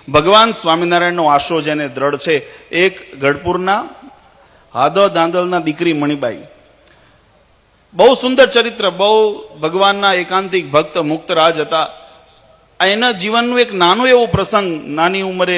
ભગવાન સ્વામિનારાયણનો આશરો જેને દ્રઢ છે, એક ગઢપુરના હાદો દાંદલના દીકરી મણિબાઈ, બહુ સુંદર ચરિત્ર, બહુ ભગવાનના એકાંતિક ભક્ત મુક્તરાજ હતા. એના જીવનનું એક નાનું એવો પ્રસંગ, નાની ઉંમરે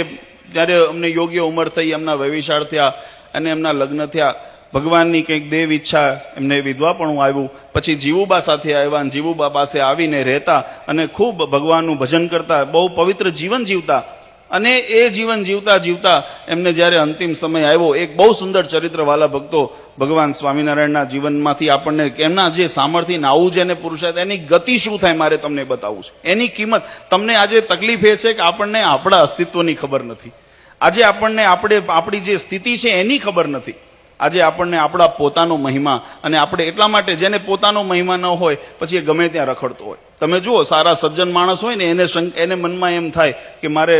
જ્યારે અમને યોગ્ય ઉંમર થઈ, એમના વૈવિશાળ થયા અને એમના લગ્ન થયા, ભગવાનની કંઈક દેવ ઈચ્છા, એમને વિધવાપણું આવ્યું, પછી જીવુબા સાથે આવ્યા અને જીવુબા પાસે આવીને રહેતા અને ખૂબ ભગવાનનું ભજન કરતા, બહુ પવિત્ર જીવન જીવતા. અને એ જીવન જીવતા જીવતા એમને જ્યારે અંતિમ સમય આવ્યો, એક બહુ સુંદર ચરિત્ર વાલા ભક્તો, ભગવાન સ્વામિનારાયણના જીવનમાંથી આપણને એમના જે સામર્થ્ય આવું જેને પુરુષાર્થ, એની ગતિ શું થાય મારે તમને બતાવવું છે, એની કિંમત. તમને આજે તકલીફ એ છે કે આપણને આપણા અસ્તિત્વની ખબર નથી. આજે આપણને આપણી જે સ્થિતિ છે એની ખબર નથી. આજે આપણને આપણા પોતાનો મહિમા, અને આપણે એટલા માટે જેને પોતાનો મહિમા ન હોય પછી એ ગમે ત્યાં રખડતો હોય. તમે જુઓ, સારા સજ્જન માણસ હોય ને એને મનમાં એમ થાય કે મારે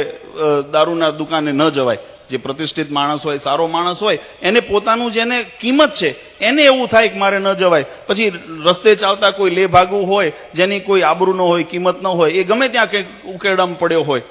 દારૂના દુકાને ન જવાય. જે પ્રતિષ્ઠિત માણસ હોય, સારો માણસ હોય, એને પોતાનું જેને કિંમત છે એને એવું થાય કે મારે ન જવાય. પછી રસ્તે ચાલતા કોઈ લે ભાગવું હોય, જેની કોઈ આબરૂ ન હોય, કિંમત ન હોય, એ ગમે ત્યાં કંઈક ઉકેડામાં પડ્યો હોય,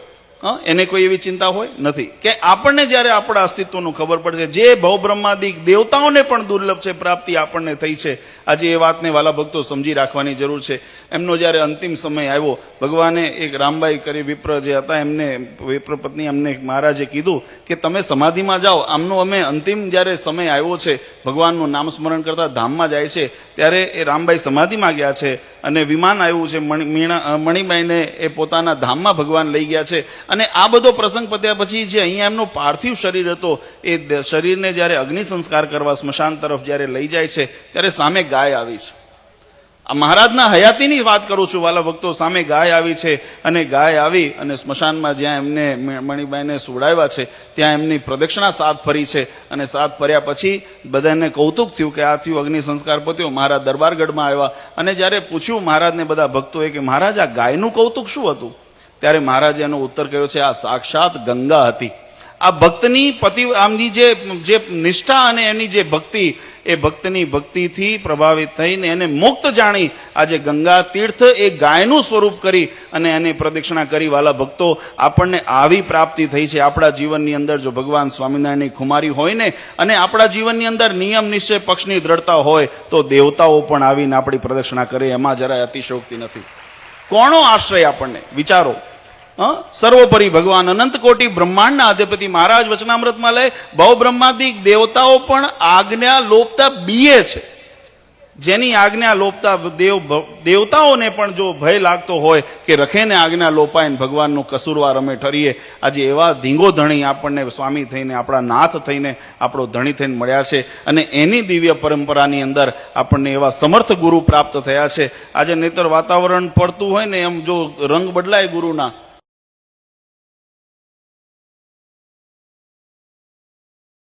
એને કોઈ એવી ચિંતા હોય નથી. કે આપણને જ્યારે આપણા અસ્તિત્વનું ખબર પડશે, જે ભવબ્રહ્માદિક દેવતાઓને પણ દુર્લભ છે પ્રાપ્તિ આપણને થઈ છે, આજે એ વાતને વાલા ભક્તો સમજી રાખવાની જરૂર છે. એમનો જ્યારે અંતિમ સમય આવ્યો, ભગવાને એક રામબાઈ કરી વિપ્ર જે હતા, એમને વિપ્ર પત્ની અમને મહારાજે કીધું કે તમે સમાધિમાં જાઓ. આમનો અમે અંતિમ જ્યારે સમય આવ્યો છે, ભગવાનનું નામ સ્મરણ કરતા ધામમાં જાય છે, ત્યારે એ રામબાઈ સમાધિમાં ગયા છે અને વિમાન આવ્યું છે, મણિબાઈને એ પોતાના ધામમાં ભગવાન લઈ ગયા છે. અને આ બધો પ્રસંગ પત્યા પછી જે અહીંયા એમનો પાર્થિવ શરીર હતો, એ શરીરને જ્યારે અગ્નિ સંસ્કાર કરવા સ્મશાન તરફ જ્યારે લઈ જાય છે, ત્યારે સામે ગાય આવી છે. આ મહારાજના હયાતીની વાત કરું છું વાલા ભક્તો. સામે ગાય આવી છે અને ગાય આવી અને સ્મશાનમાં જ્યાં એમને મણિબાઈને સુવડાવ્યા છે ત્યાં એમની પ્રદક્ષિણા 7 ફરી છે. અને 7 ફર્યા પછી બધાને કૌતુક થયું કે આ થયું, અગ્નિ સંસ્કાર પત્યો. મહારાજ દરબારગઢમાં આવ્યા અને જ્યારે પૂછ્યું મહારાજને બધા ભક્તોએ કે મહારાજ આ ગાયનું કૌતુક શું હતું, ત્યારે મહારાજે એનો ઉત્તર કહ્યો છે, આ સાક્ષાત ગંગા હતી. આ ભક્તની આમની જે નિષ્ઠા અને એની જે ભક્તિ, એ ભક્તની ભક્તિથી પ્રભાવિત થઈને એને મુક્ત જાણી આજે ગંગા તીર્થ એ ગાયનું સ્વરૂપ કરી અને એની પ્રદક્ષિણા કરી. વાલા ભક્તો, આપણને આવી પ્રાપ્તિ થઈ છે આપણા જીવનની અંદર. જો ભગવાન સ્વામિનારાયણની ખુમારી હોય ને, અને આપણા જીવનની અંદર નિયમ નિશ્ચય પક્ષની દ્રઢતા હોય, તો દેવતાઓ પણ આવીને આપણી પ્રદક્ષિણા કરે. એમાં જરાય અતિશયોક્તિ નથી. કોનો આશ્રય આપણને વિચારો. સર્વોપરી ભગવાન અનંત કોટી બ્રહ્માંડના અધિપતિ મહારાજ વચનામૃતમાં લે, ભવ બ્રહ્માદિક દેવતાઓ પણ આજ્ઞા લોપતા બીએ છે. જેની આજ્ઞા લોપતા દેવતાઓને પણ જો ભય લાગતો હોય કે રખેને આજ્ઞા લોપાય, ભગવાનનું કસૂરવાર અમે ઠરીએ. આજે એવા ધીંગો ધણી આપણને સ્વામી થઈને, આપણા નાથ થઈને, આપણો ધણી થઈને મળ્યા છે. અને એની દિવ્ય પરંપરાની અંદર આપણને એવા સમર્થ ગુરુ પ્રાપ્ત થયા છે. આજે નહીતર વાતાવરણ પડતું હોય ને, એમ જો રંગ બદલાય ગુરુના,